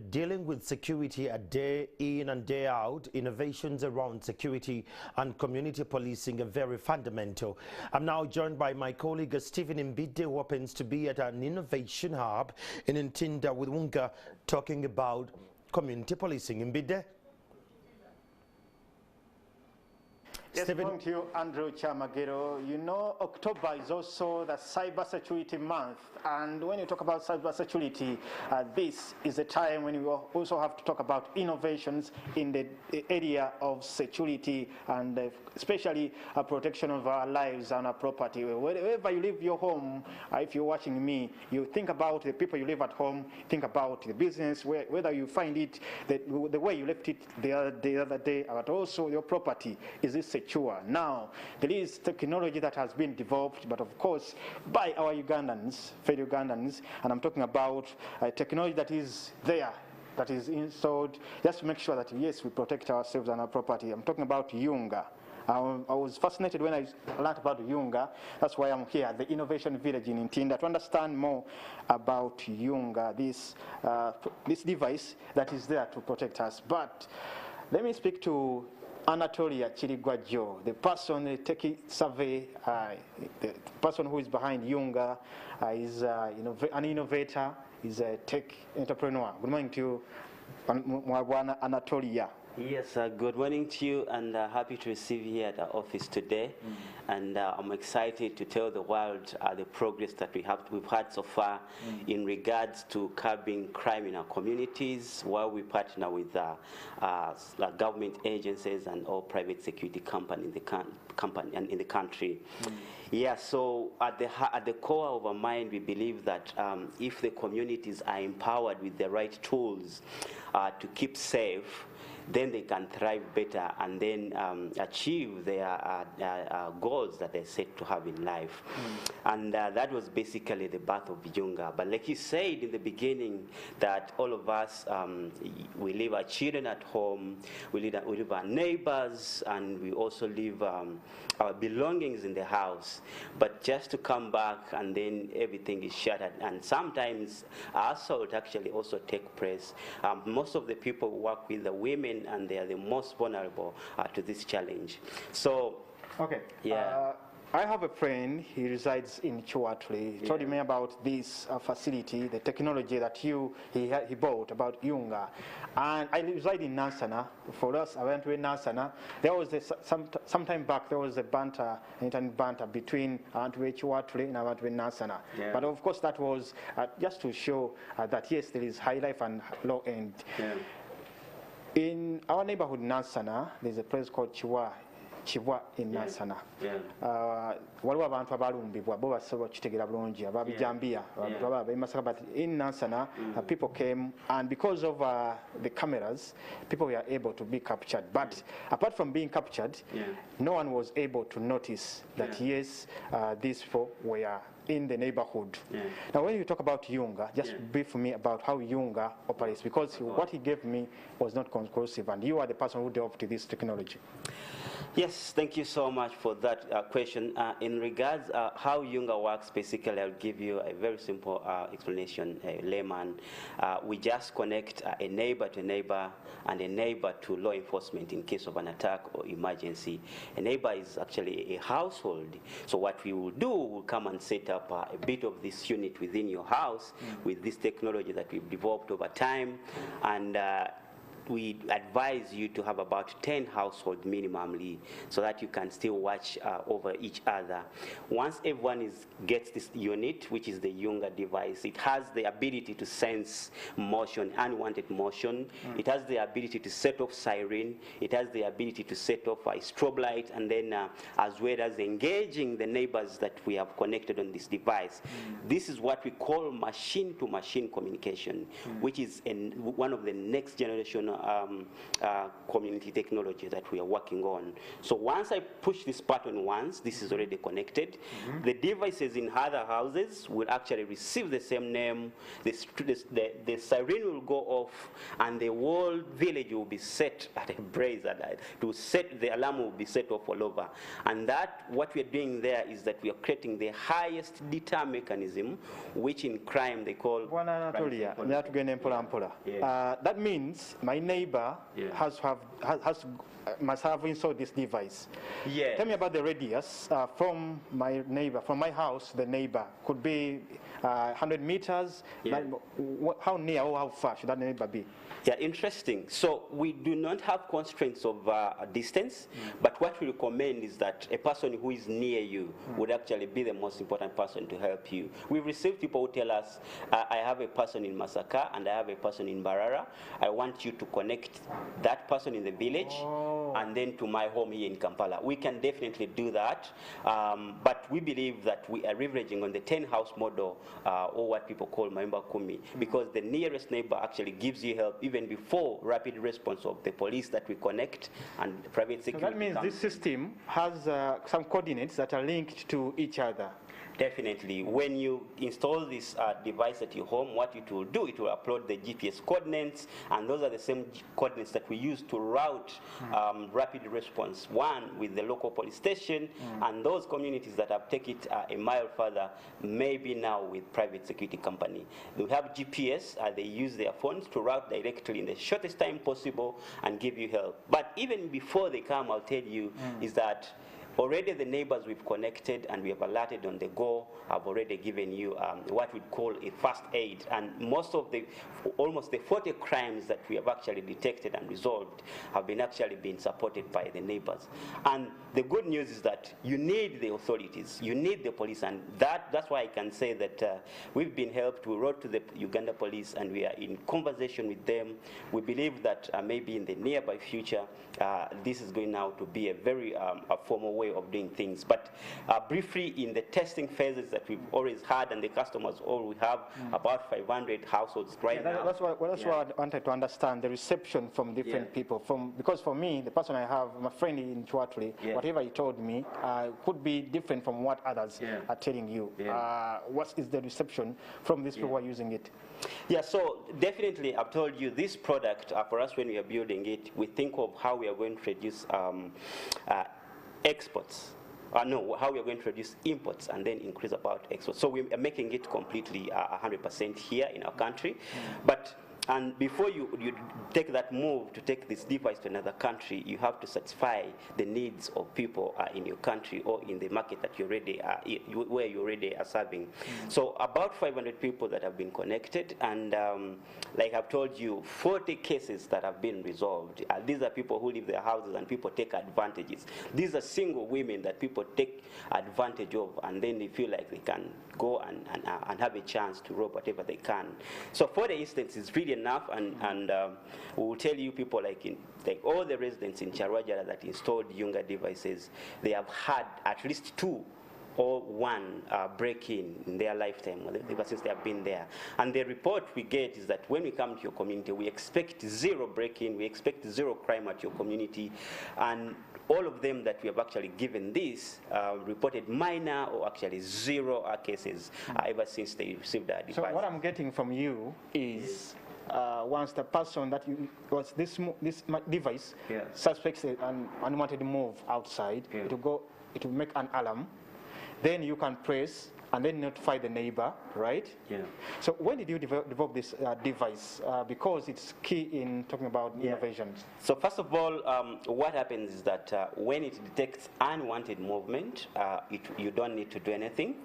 dealing with security a day in and day out. Innovations around security and community policing are very fundamental. I'm now joined by my colleague Stephen Mbide, who happens to be at an innovation hub in Ntinda with Yunga, talking about community policing. Mbide? Yes, thank you, Andrew Chamagero. You know, October is also the cybersecurity month, and when you talk about cybersecurity, this is a time when you also have to talk about innovations in the area of security and especially protection of our lives and our property. Wherever you leave your home, if you're watching me, you think about the people you live at home, think about the business, whether you find it the way you left it the other day, but also your property. Is this secure? Now, there is technology that has been developed, but of course, by our Ugandans, fellow Ugandans, and I'm talking about technology that is there, that is installed, just to make sure that, yes, we protect ourselves and our property. I'm talking about Yunga. I was fascinated when I learned about Yunga. That's why I'm here at the Innovation Village in Ntinda to understand more about Yunga, this device that is there to protect us. But let me speak to Anatolia Chirigwajo, the person, the techie survey, the person who is behind Yunga, is an innovator, is a tech entrepreneur. Good morning to you, Anatolia. Yes, good morning to you, and happy to receive you here at our office today. And I'm excited to tell the world the progress that we've had so far in regards to curbing crime in our communities, while we partner with government agencies and all private security companies in the country. Yeah, so at the core of our mind, we believe that if the communities are empowered with the right tools to keep safe, then they can thrive better and then achieve their goals that they set to have in life. And that was basically the birth of Yunga. But like you said in the beginning, that all of us, we leave our children at home, we leave our neighbors, and we also leave our belongings in the house. But just to come back and then everything is shattered. And sometimes assault actually also take place. Most of the people who work with the women, and they are the most vulnerable to this challenge. So, okay, yeah. I have a friend, he resides in Chuatli. He told me about this facility, the technology that he bought about Yunga. And I reside in Nansana. For us, I went to Nansana. There was some time back, there was a internet banter between Chuatli and Nansana. Yeah. But of course, that was just to show that yes, there is high life and low end. Yeah. In our neighborhood, Nansana, there's a place called Chibwa in Nansana. Waliwo abantu abalumbibwa bo basobola kitegeera bulungi ababijambiya but in Nansana people came, and because of the cameras, people were able to be captured. But apart from being captured, no one was able to notice that yes, these people were in the neighborhood. Now, when you talk about Yunga, just brief me about how Yunga operates, because what he gave me was not conclusive, and you are the person who developed this technology. Yes, thank you so much for that question. In regards how Yunga works, basically, I'll give you a very simple explanation, layman. We just connect a neighbor to neighbor and a neighbor to law enforcement in case of an attack or emergency. A neighbor is actually a household. So what we will do, we'll come and set up a bit of this unit within your house with this technology that we've developed over time. And we advise you to have about 10 households minimally, so that you can still watch over each other. Once everyone gets this unit, which is the Yunga device, it has the ability to sense motion, unwanted motion. It has the ability to set off siren. It has the ability to set off a strobe light, and then as well as engaging the neighbors that we have connected on this device. This is what we call machine-to-machine communication, which is one of the next generation community technology that we are working on. So once I push this button once, this is already connected. The devices in other houses will actually receive the same name. The siren will go off, and the whole village will be set at a brace. The alarm will be set off all over. And that, what we are doing there is that we are creating the highest deter mechanism, which in crime they call. That means my neighbor must have installed this device. Yeah. Tell me about the radius from my neighbor, from my house, the neighbor. Could be 100 meters. Yeah. How near or how far should that neighbor be? Yeah, interesting. So we do not have constraints of distance, but what we recommend is that a person who is near you would actually be the most important person to help you. We've received people who tell us, I have a person in Masaka and I have a person in Barara. I want you to connect that person in the village and then to my home here in Kampala. We can definitely do that, but we believe that we are leveraging on the 10-house model, or what people call Maimba Kumi, because the nearest neighbor actually gives you help even before rapid response of the police that we connect and private security. So that means this system has some coordinates that are linked to each other. Definitely. When you install this device at your home, what it will do, it will upload the GPS coordinates, and those are the same coordinates that we use to route rapid response, one with the local police station, and those communities that have taken it a mile further, maybe now with private security company. They have GPS, they use their phones to route directly in the shortest time possible and give you help. But even before they come, I'll tell you, is that already the neighbors we've connected and we have alerted on the go have already given you what we call a first aid. And almost the 40 crimes that we have actually detected and resolved have been supported by the neighbors. And the good news is that you need the authorities, you need the police, and that's why I can say that we've been helped. We wrote to the Uganda police and we are in conversation with them. We believe that maybe in the nearby future, this is going now to be a very formal way of doing things. But briefly, in the testing phases that we've always had, and the customers, we have about 500 households right now. That's what I wanted to understand, the reception from different people. Because for me, the person I have, my friend in Chwatli, whatever he told me could be different from what others are telling you. What is the reception from these people who are using it? Yeah, so definitely I've told you this product, for us when we are building it, we think of how we are going to reduce exports. How we are going to reduce imports and then increase about exports. So we are making it completely 100% here in our country. And before you take that move to take this device to another country, you have to satisfy the needs of people in your country or in the market that where you already are serving. So about 500 people that have been connected, and like I've told you, 40 cases that have been resolved. These are people who leave their houses and people take advantages. These are single women that people take advantage of, and then they feel like they can go and have a chance to rob whatever they can. So for the instance, it's really enough, and we will tell you people like all the residents in Charwajara that installed Yunga devices, they have had at least 2 or 1 break-in their lifetime, ever since they have been there. And the report we get is that when we come to your community, we expect 0 break-in, we expect 0 crime at your community, and all of them that we have actually given this reported minor or actually 0 cases ever since they received that device. So what I'm getting from you is once the person that was this device suspects an unwanted move outside, it will make an alarm. Then you can press and then notify the neighbor, right? Yeah. So when did you develop this device? Because it's key in talking about innovations. So first of all, what happens is that when it detects unwanted movement, you don't need to do anything.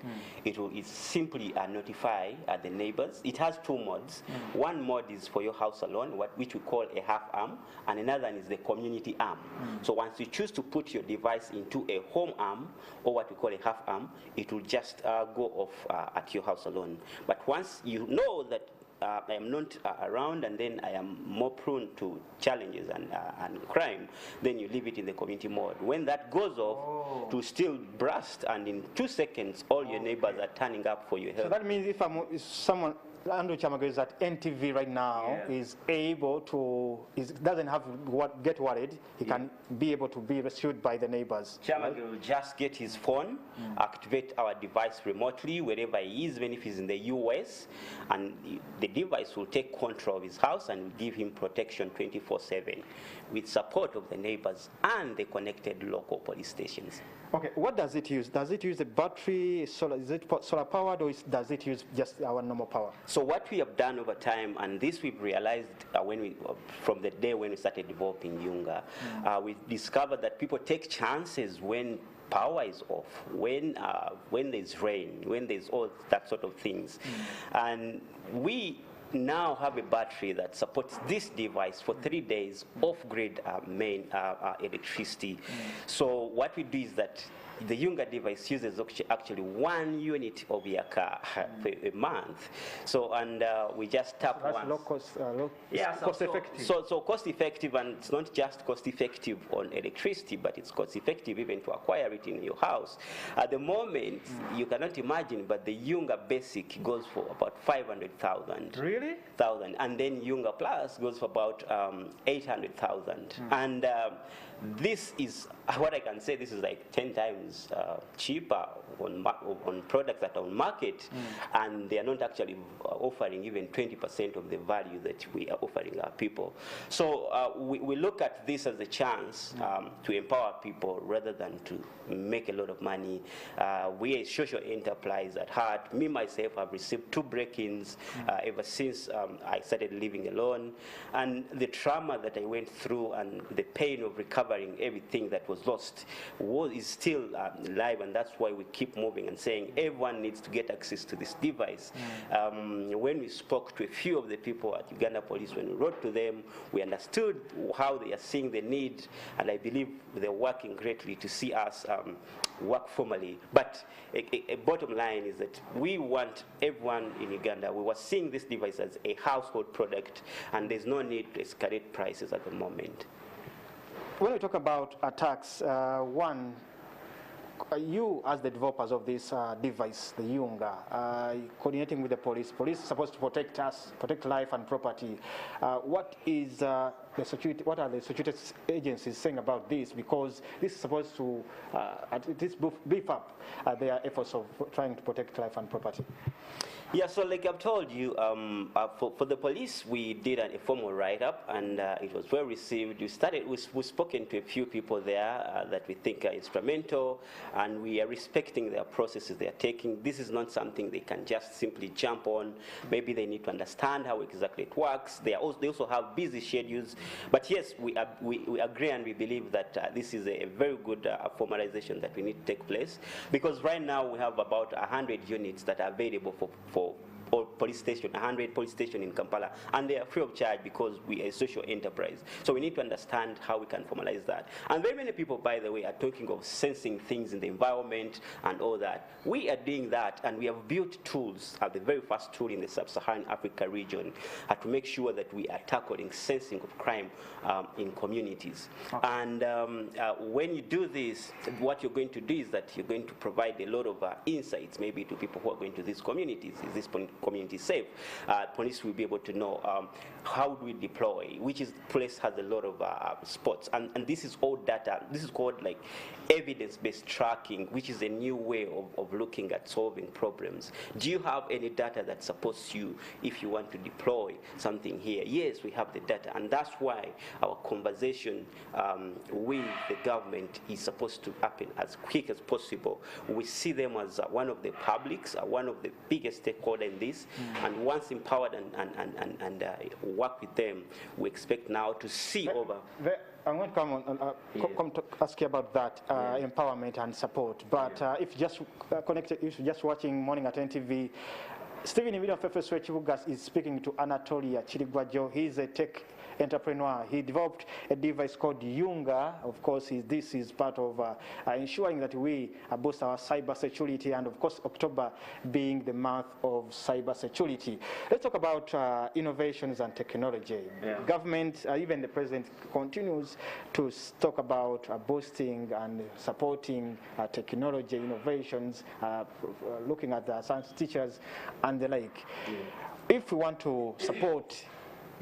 It simply notify the neighbors. It has 2 modes. One mode is for your house alone, which we call a half arm, and another is the community arm. So once you choose to put your device into a home arm, or what we call a half arm, it will just go off at your house alone. But once you know that I am not around and then I am more prone to challenges and crime, then you leave it in the community mode. When that goes off, to still burst, and in 2 seconds all your neighbors are turning up for your help. So that means if someone Andrew Chamagero is that NTV right now is able to, doesn't have to get worried. He can be able to be rescued by the neighbors. Chamagero will just get his phone, activate our device remotely wherever he is, even if he's in the US, and the device will take control of his house and will give him protection 24/7 with support of the neighbors and the connected local police stations. Okay, what does it use? Does it use a battery, solar, is it solar powered, or does it use just our normal power? So what we have done over time, and this we've realized from the day when we started developing Yunga, we discovered that people take chances when power is off, when there's rain, when there's all that sort of things. And we now have a battery that supports this device for 3 days off-grid main electricity. So what we do is that the Yunga device uses actually 1 unit of your car per a month. So, and we just tap that's once. Low cost, cost effective. So cost effective, and it's not just cost effective on electricity, but it's cost effective even to acquire it in your house. At the moment, you cannot imagine, but the Yunga Basic goes for about 500,000. Really? And then Yunga Plus goes for about 800,000. And this is what I can say. This is like 10 times cheaper on products that are on market, and they are not actually offering even 20% of the value that we are offering our people. So we look at this as a chance to empower people rather than to make a lot of money. We are a social enterprise at heart. Me, myself, have received 2 break-ins ever since I started living alone. And the trauma that I went through and the pain of recovering everything that was lost is still live, and that's why we keep moving and saying everyone needs to get access to this device. When we spoke to a few of the people at Uganda Police, when we wrote to them, we understood how they are seeing the need, and I believe they're working greatly to see us work formally. But a bottom line is that we want everyone in Uganda, we were seeing this device as a household product, and there's no need to escalate prices at the moment. When we talk about attacks, you as the developers of this device, the Yunga, coordinating with the police is supposed to protect us, protect life and property. What are the security agencies saying about this? Because this is supposed to at least beef up their efforts of trying to protect life and property. Yeah, so like I've told you, for the police, we did a formal write-up, and it was well received. We've spoken to a few people there that we think are instrumental, and we are respecting their processes they are taking. This is not something they can just simply jump on. Maybe they need to understand how exactly it works. They also have busy schedules. But yes, we agree, and we believe that this is a very good formalization that we need to take place, because right now we have about 100 units that are available for police station, 100 police station in Kampala, and they are free of charge because we are a social enterprise. So we need to understand how we can formalize that. And very many people, by the way, are talking of sensing things in the environment and all that. We are doing that, and we have built tools, the very first tool in the sub-Saharan Africa region, to make sure that we are tackling sensing of crime in communities. Okay. And when you do this, what you're going to do is that you're going to provide a lot of insights, maybe to people who are going to these communities. Is this community safe? Police will be able to know how do we deploy, which place has a lot of spots, and this is all data. This is called like evidence-based tracking, which is a new way of looking at solving problems. Do you have any data that supports you if you want to deploy something here? Yes, we have the data, and that's why our conversation with the government is supposed to happen as quick as possible. We see them as one of the publics, one of the biggest stakeholders in this, and once empowered and work with them, we expect now to see over. I'm going to come to ask you about that empowerment and support. But if just connected, if you're just watching Morning at NTV, Stephen Emilio Fefeswe Chibugas is speaking to Anatolia Chirigwajo. He's a tech entrepreneur. He developed a device called Yunga. Of course, this is part of ensuring that we boost our cyber security, and of course, October being the month of cyber security. Let's talk about innovations and technology. Yeah. Government, even the president, continues to talk about boosting and supporting technology innovations, looking at the science teachers and the like. Yeah. if we want to support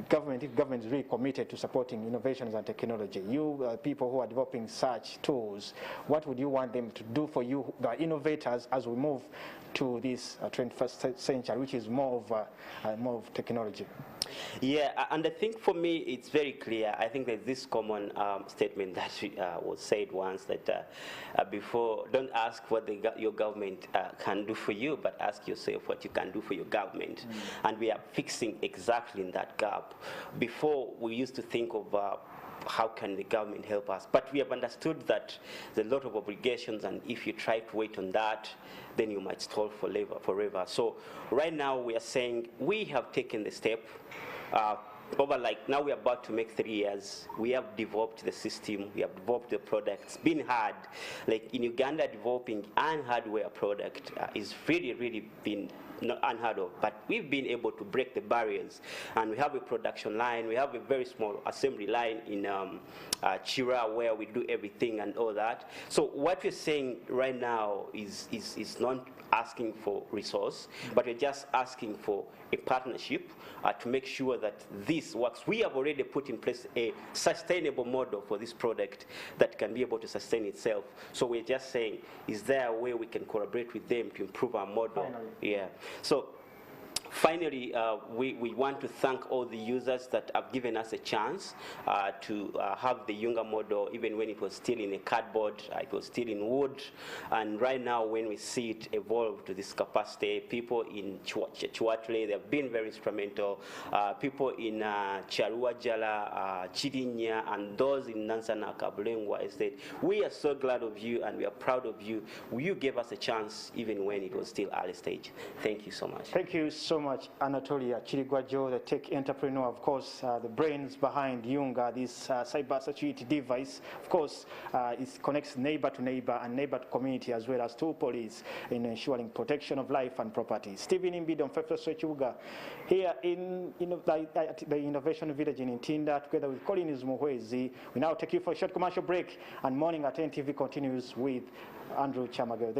government, if government is really committed to supporting innovations and technology, you people who are developing such tools, what would you want them to do for you, the innovators, as we move to this 21st century, which is more of technology? Yeah, and I think for me it's very clear. I think there's this common statement that was said once that before, don't ask what your government can do for you, but ask yourself what you can do for your government. And we are fixing exactly in that gap. Before, we used to think of how can the government help us? But we have understood that there's a lot of obligations, and if you try to wait on that, then you might stall forever. So right now we are saying we have taken the step. Now we're about to make 3 years. We have developed the system, we have developed the product. It's been hard. Like in Uganda, developing an hardware product is really been not unheard of, but we've been able to break the barriers, and we have a production line. We have a very small assembly line in Chira where we do everything and all that. So what we're saying right now is not asking for resource, but we're just asking for a partnership to make sure that this works. We have already put in place a sustainable model for this product that can be able to sustain itself. So we're just saying, is there a way we can collaborate with them to improve our model? Finally. Yeah. So finally, we want to thank all the users that have given us a chance to have the Yunga model, even when it was still in a cardboard, it was still in wood. And right now, when we see it evolve to this capacity, people in Chwatule, they've been very instrumental. People in Charua Jala, Chirinya, and those in Nansana, Kabulengwa Estate, we are so glad of you, and we are proud of you. You gave us a chance, even when it was still early stage. Thank you so much. Thank you so much, Anatolia Chirigwajo, the tech entrepreneur, of course, the brains behind Yunga, this cybersecurity device. Of course, it connects neighbor to neighbor and neighbor to community, as well as to police, in ensuring protection of life and property. Stephen Imbidon, Yunga, here in the Innovation Village in Ntinda, together with Collins Muhwezi. We now take you for a short commercial break, and Morning at 10 TV continues with Andrew Chamagero.